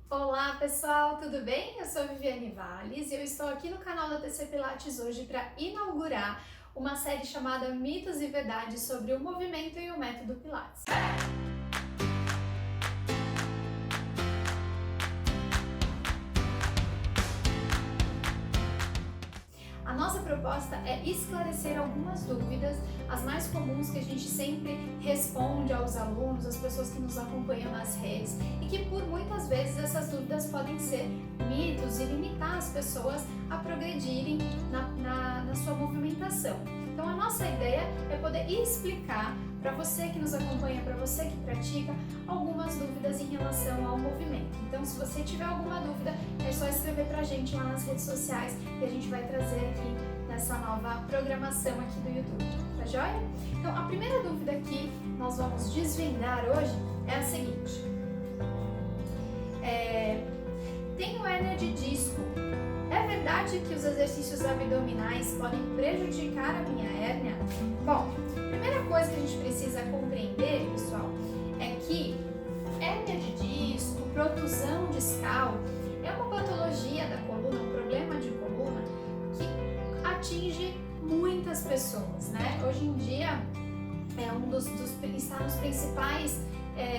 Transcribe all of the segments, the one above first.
Olá pessoal, tudo bem? Eu sou Viviane Valles e eu estou aqui no canal da TC Pilates hoje para inaugurar uma série chamada Mitos e Verdades sobre o movimento e o método Pilates. A nossa proposta é esclarecer algumas dúvidas, as mais comuns que a gente sempre responde aos alunos, às pessoas que nos acompanham nas redes, e que por muitas vezes essas dúvidas podem ser mitos e limitar as pessoas a progredirem na sua movimentação. Então a nossa ideia é poder explicar para você que nos acompanha, para você que pratica, algumas dúvidas em relação ao movimento. Então se você tiver alguma dúvida, é só escrever para a gente lá nas redes sociais e a gente vai trazer aqui nessa nova programação aqui do YouTube, tá joia? Então a primeira dúvida que nós vamos desvendar hoje é a seguinte. Tenho hérnia de disco. É verdade que os exercícios abdominais podem prejudicar a minha hérnia? Bom, a primeira coisa que a gente precisa compreender, pessoal, é que hérnia de disco, protusão discal, é uma patologia da coluna, um problema de coluna que atinge muitas pessoas, né? Hoje em dia está nos principais,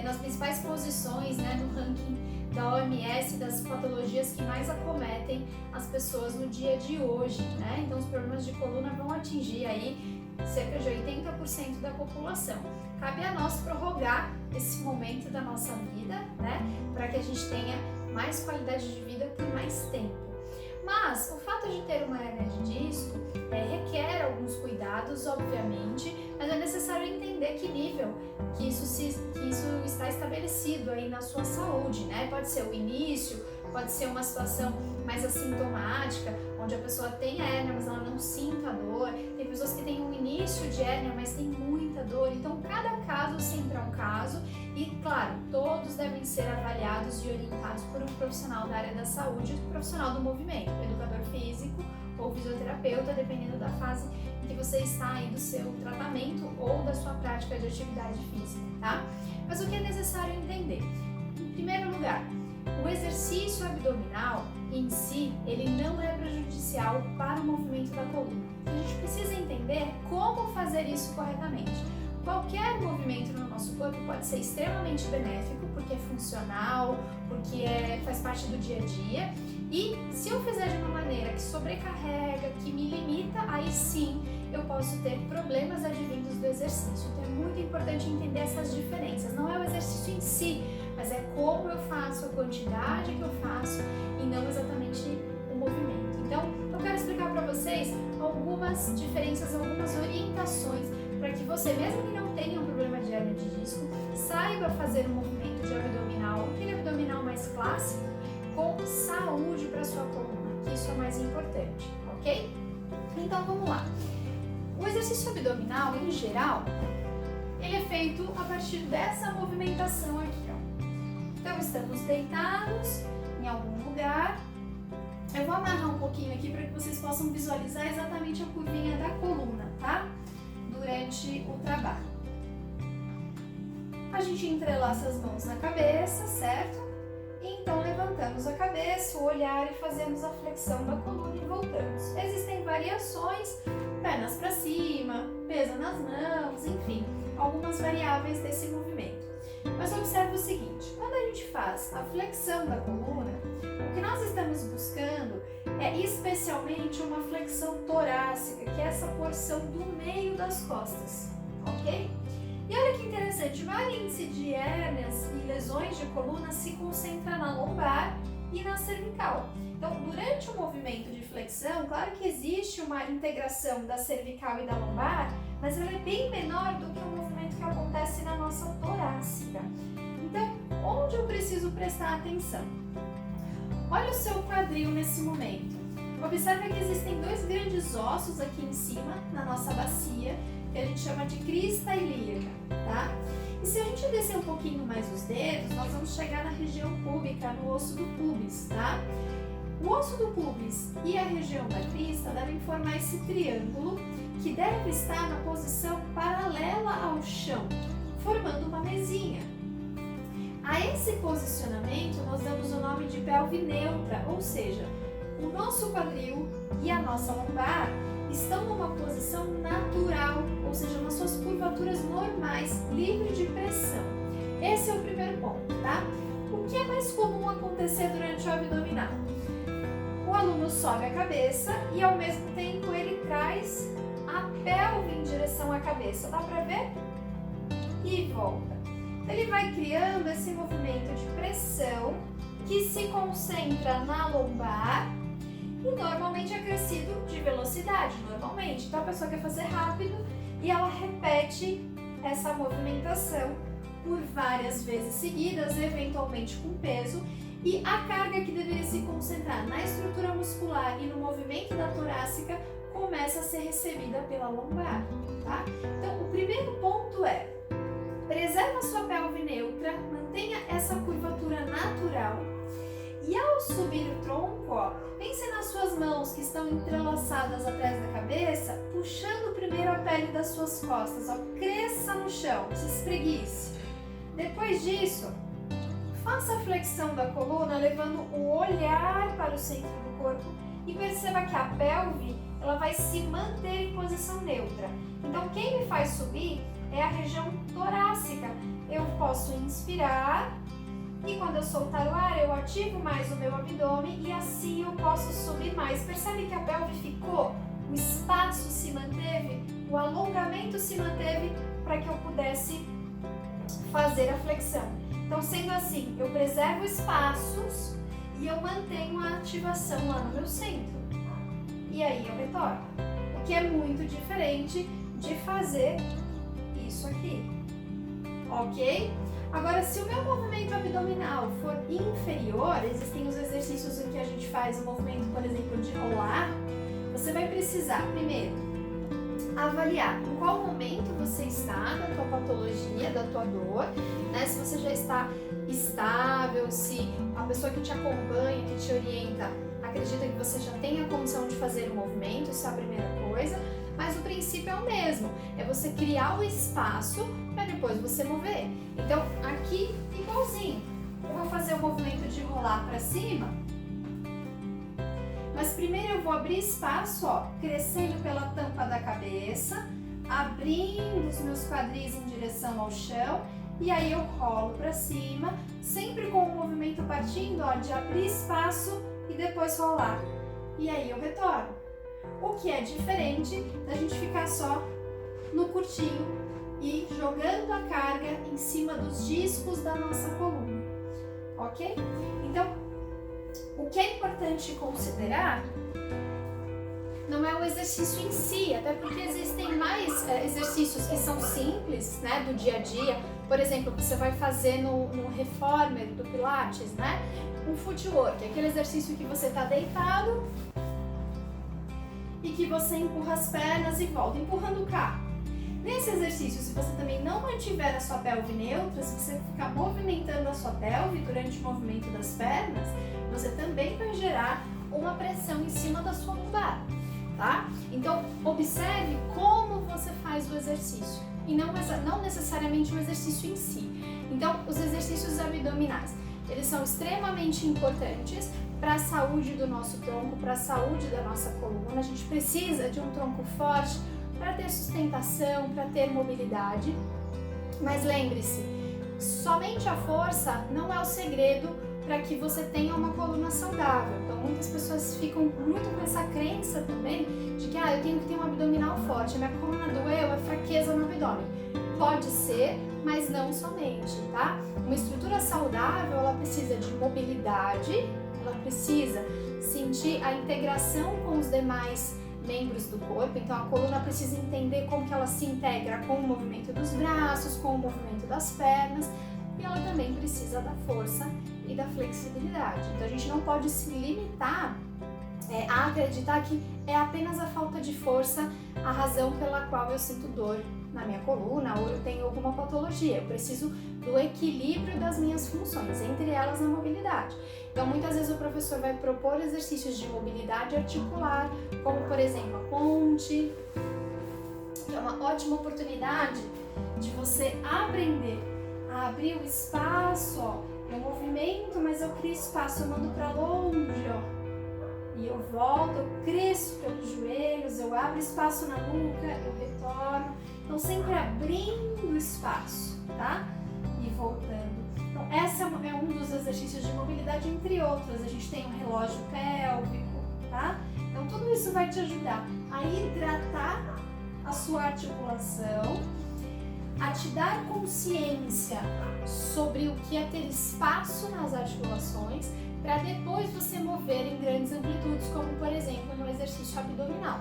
nas principais posições, né, no ranking da OMS, das patologias que mais acometem as pessoas no dia de hoje, né? Então os problemas de coluna vão atingir aí cerca de 80% da população. Cabe a nós prorrogar esse momento da nossa vida, né? Para que a gente tenha mais qualidade de vida por mais tempo. Mas o fato de ter uma hérnia de disco requer alguns cuidados, obviamente, mas é necessário entender que nível que isso está estabelecido aí na sua saúde, né? Pode ser o início, pode ser uma situação mais assintomática, onde a pessoa tem hérnia, mas ela não sinta a dor. Tem pessoas que têm um início de hérnia, mas tem muita dor. Então, cada caso sempre é um caso e, claro, todos devem ser avaliados e orientados por um profissional da área da saúde, um profissional do movimento, educador físico ou fisioterapeuta, dependendo da fase em que você está aí do seu tratamento ou da sua prática de atividade física, tá? Mas o que é necessário entender? Em primeiro lugar, o exercício abdominal em si, ele não é prejudicial para o movimento da coluna. A gente precisa entender como fazer isso corretamente. Qualquer movimento no nosso corpo pode ser extremamente benéfico, porque é funcional, porque faz parte do dia a dia. E se eu fizer de uma maneira que sobrecarrega, que me limita, aí sim eu posso ter problemas advindos do exercício. Então é muito importante entender essas diferenças. Não é o exercício em si, mas é como eu faço, a quantidade que eu faço e não exatamente o movimento. Então eu quero explicar para vocês algumas diferenças, algumas orientações para que você, mesmo que não tenha um problema de hérnia de disco, saiba fazer um movimento de abdominal, aquele abdominal mais clássico, com saúde para sua coluna, que isso é mais importante, ok? Então vamos lá. O exercício abdominal, em geral, ele é feito a partir dessa movimentação aqui, ó. Então estamos deitados em algum lugar. Eu vou amarrar um pouquinho aqui para que vocês possam visualizar exatamente a curvinha da coluna, tá? Durante o trabalho. A gente entrelaça as mãos na cabeça, certo? Então levantamos a cabeça, o olhar e fazemos a flexão da coluna e voltamos. Existem variações, pernas para cima, peso nas mãos, enfim, algumas variáveis desse movimento. Mas observe o seguinte, quando a gente faz a flexão da coluna, o que nós estamos buscando é especialmente uma flexão torácica, que é essa porção do meio das costas, ok? E olha que interessante, o maior índice de hérnias e lesões de coluna se concentra na lombar e na cervical. Então, durante o movimento de flexão, claro que existe uma integração da cervical e da lombar, mas ela é bem menor do que o movimento que acontece na nossa torácica. Então, onde eu preciso prestar atenção? Olha o seu quadril nesse momento. Observe que existem dois grandes ossos aqui em cima, na nossa bacia, que a gente chama de crista ilíaca, tá? E se a gente descer um pouquinho mais os dedos, nós vamos chegar na região púbica, no osso do pubis, tá? O osso do pubis e a região da crista devem formar esse triângulo que deve estar na posição paralela ao chão, formando uma mesinha. A esse posicionamento nós damos o nome pelve neutra, ou seja, o nosso quadril e a nossa lombar estão numa posição natural, ou seja, nas suas curvaturas normais, livre de pressão. Esse é o primeiro ponto, tá? O que é mais comum acontecer durante o abdominal? O aluno sobe a cabeça e ao mesmo tempo ele traz a pelve em direção à cabeça, dá pra ver? E volta. Ele vai criando esse movimento de pressão que se concentra na lombar e normalmente é acrescido de velocidade, normalmente. Então a pessoa quer fazer rápido e ela repete essa movimentação por várias vezes seguidas, eventualmente com peso, e a carga que deveria se concentrar na estrutura muscular e no movimento da torácica começa a ser recebida pela lombar, tá? Então o primeiro ponto é: preserva sua pelve neutra, mantenha essa curvatura natural. E ao subir o tronco, ó, pense nas suas mãos que estão entrelaçadas atrás da cabeça, puxando primeiro a pele das suas costas, ó, cresça no chão, se espreguice. Depois disso, faça a flexão da coluna, levando o olhar para o centro do corpo e perceba que a pelve ela vai se manter em posição neutra. Então, quem me faz subir é a região torácica. Eu posso inspirar e quando eu soltar o ar, eu ativo mais o meu abdômen e assim eu posso subir mais. Percebe que a pelve ficou? O espaço se manteve, o alongamento se manteve para que eu pudesse fazer a flexão. Então, sendo assim, eu preservo espaços e eu mantenho a ativação lá no meu centro. E aí eu retorno. O que é muito diferente de fazer isso aqui. Ok? Agora, se o meu movimento abdominal for inferior, existem os exercícios em que a gente faz o movimento, por exemplo, de rolar, você vai precisar, primeiro, avaliar em qual momento você está da tua patologia, da tua dor, né? Se você já está estável, se a pessoa que te acompanha, que te orienta, acredita que você já tem a condição de fazer o movimento, isso é a primeira coisa, mas o princípio é o mesmo, é você criar o espaço para depois você mover. Então, aqui, igualzinho, eu vou fazer o movimento de rolar para cima, mas primeiro eu vou abrir espaço, ó, crescendo pela tampa da cabeça, abrindo os meus quadris em direção ao chão, e aí eu rolo para cima, sempre com o movimento partindo, ó, de abrir espaço e depois rolar. E aí eu retorno. O que é diferente da gente ficar só no curtinho e jogando a carga em cima dos discos da nossa coluna, ok? Então, o que é importante considerar não é o exercício em si, até porque existem mais exercícios que são simples, né, do dia a dia. Por exemplo, você vai fazer no reformer do Pilates, né? Um footwork, aquele exercício que você está deitado e que você empurra as pernas e volta, empurrando o carro. Nesse exercício, se você também não mantiver a sua pelve neutra, se você ficar movimentando a sua pelve durante o movimento das pernas, você também vai gerar uma pressão em cima da sua lombar, tá? Então, observe como você faz o exercício e não necessariamente o exercício em si. Então, os exercícios abdominais, eles são extremamente importantes para a saúde do nosso tronco, para a saúde da nossa coluna. A gente precisa de um tronco forte para ter sustentação, para ter mobilidade. Mas lembre-se, somente a força não é o segredo para que você tenha uma coluna saudável. Então muitas pessoas ficam muito com essa crença também de que eu tenho que ter um abdominal forte, a minha coluna doeu, é fraqueza no abdômen. Pode ser, mas não somente, tá? Uma estrutura saudável, ela precisa de mobilidade, ela precisa sentir a integração com os demais membros do corpo. Então a coluna precisa entender como que ela se integra com o movimento dos braços, com o movimento das pernas, e ela também precisa da força e da flexibilidade. Então a gente não pode se limitar a acreditar que é apenas a falta de força a razão pela qual eu sinto dor na minha coluna ou eu tenho alguma patologia. Eu preciso do equilíbrio das minhas funções, entre elas a mobilidade. Então muitas vezes o professor vai propor exercícios de mobilidade articular, como por exemplo a ponte, que é uma ótima oportunidade de você aprender a abrir o espaço, ó, Eu movimento, mas eu crio espaço, eu mando para longe, ó. E eu volto, eu cresço pelos joelhos, eu abro espaço na nuca, eu retorno. Então, sempre abrindo espaço, tá? E voltando. Então, esse é um dos exercícios de mobilidade, entre outros. A gente tem um relógio pélvico, tá? Então, tudo isso vai te ajudar a hidratar a sua articulação, a te dar consciência sobre o que é ter espaço nas articulações, para depois você mover em grandes amplitudes, como por exemplo no exercício abdominal,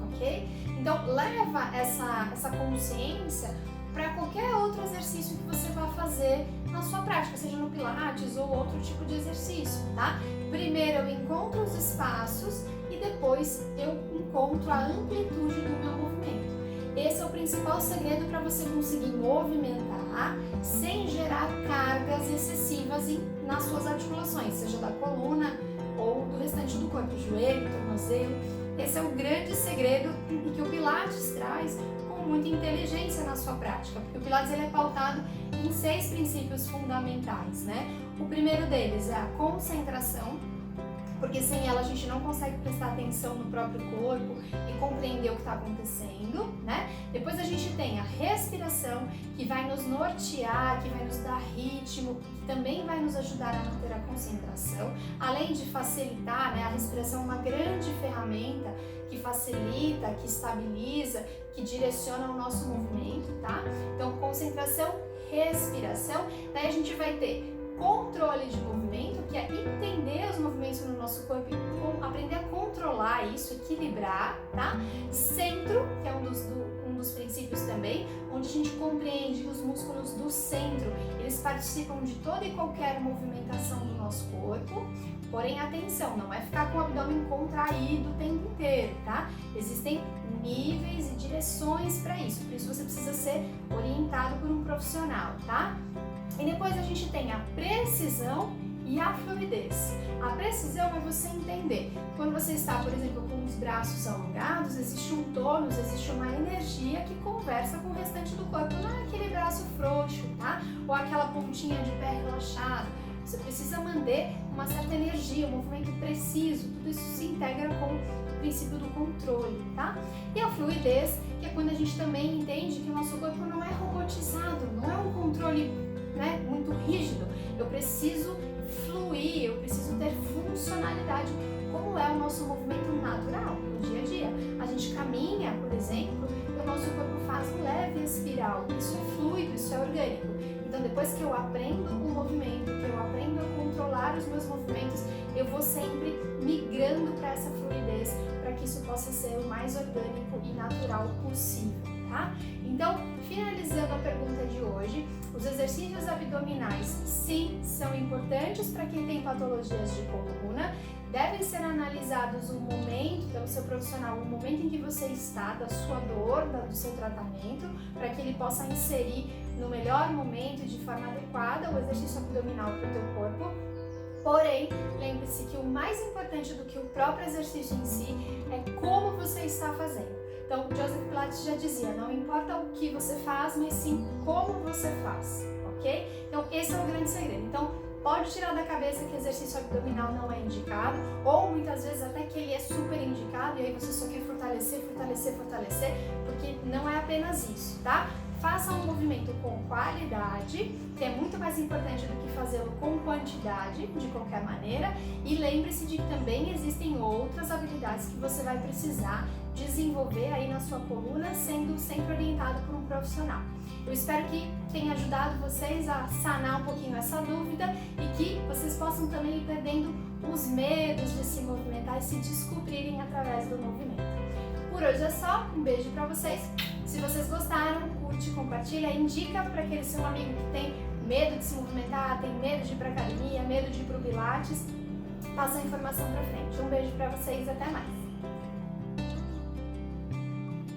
ok? Então leva essa consciência para qualquer outro exercício que você vá fazer na sua prática, seja no Pilates ou outro tipo de exercício, tá? Primeiro eu encontro os espaços e depois eu encontro a amplitude do meu movimento. Esse é o principal segredo para você conseguir movimentar sem gerar cargas excessivas nas suas articulações, seja da coluna ou do restante do corpo, joelho, tornozelo. Esse é o grande segredo que o Pilates traz com muita inteligência na sua prática, porque o Pilates ele é pautado em 6 princípios fundamentais, né? O primeiro deles é a concentração, porque sem ela a gente não consegue prestar atenção no próprio corpo e compreender o que está acontecendo, né? Depois a gente tem a respiração, que vai nos nortear, que vai nos dar ritmo, que também vai nos ajudar a manter a concentração, além de facilitar, né? A respiração é uma grande ferramenta que facilita, que estabiliza, que direciona o nosso movimento, tá? Então, concentração, respiração, daí a gente vai ter controle de movimento, que é entender os movimentos no nosso corpo e aprender a controlar isso, equilibrar, tá? Centro, que é um dos princípios também, onde a gente compreende que os músculos do centro, eles participam de toda e qualquer movimentação do nosso corpo, porém atenção, não é ficar com o abdômen contraído o tempo inteiro, tá? Existem níveis e direções para isso, por isso você precisa ser orientado por um profissional, tá? E depois a gente tem a precisão e a fluidez. A precisão é você entender. Quando você está, por exemplo, com os braços alongados, existe um tônus, existe uma energia que conversa com o restante do corpo. Não é aquele braço frouxo, tá? Ou aquela pontinha de pé relaxada. Você precisa manter uma certa energia, um movimento preciso. Tudo isso se integra com o princípio do controle, tá? E a fluidez, que é quando a gente também entende que o nosso corpo não é robotizado, não é um controle, né, muito rígido. Eu preciso fluir, eu preciso ter funcionalidade, como é o nosso movimento natural no dia a dia. A gente caminha, por exemplo, e o nosso corpo faz um leve espiral. Isso é fluido, isso é orgânico. Então, depois que eu aprendo o movimento, que eu aprendo a controlar os meus movimentos, eu vou sempre migrando para essa fluidez, para que isso possa ser o mais orgânico e natural possível, tá? Então, finalizando a pergunta de hoje, os exercícios abdominais, sim, são importantes para quem tem patologias de coluna. Devem ser analisados o momento, pelo seu profissional, o momento em que você está, da sua dor, do seu tratamento, para que ele possa inserir no melhor momento e de forma adequada o exercício abdominal para o teu corpo. Porém, lembre-se que o mais importante do que o próprio exercício em si é como você está fazendo. Então, Joseph Pilates já dizia, não importa o que você faz, mas sim como você faz, ok? Então, esse é o grande segredo. Então, pode tirar da cabeça que exercício abdominal não é indicado, ou muitas vezes até que ele é super indicado e aí você só quer fortalecer, porque não é apenas isso, tá? Faça um movimento com qualidade, que é muito mais importante do que fazê-lo com quantidade, de qualquer maneira, e lembre-se de que também existem outras habilidades que você vai precisar desenvolver aí na sua coluna, sendo sempre orientado por um profissional. Eu espero que tenha ajudado vocês a sanar um pouquinho essa dúvida e que vocês possam também ir perdendo os medos de se movimentar e se descobrirem através do movimento. Por hoje é só, um beijo pra vocês. Se vocês gostaram, curte, compartilha, indica para aquele seu amigo que tem medo de se movimentar, tem medo de ir pra academia, medo de ir pro Pilates, passa a informação pra frente. Um beijo pra vocês, até mais!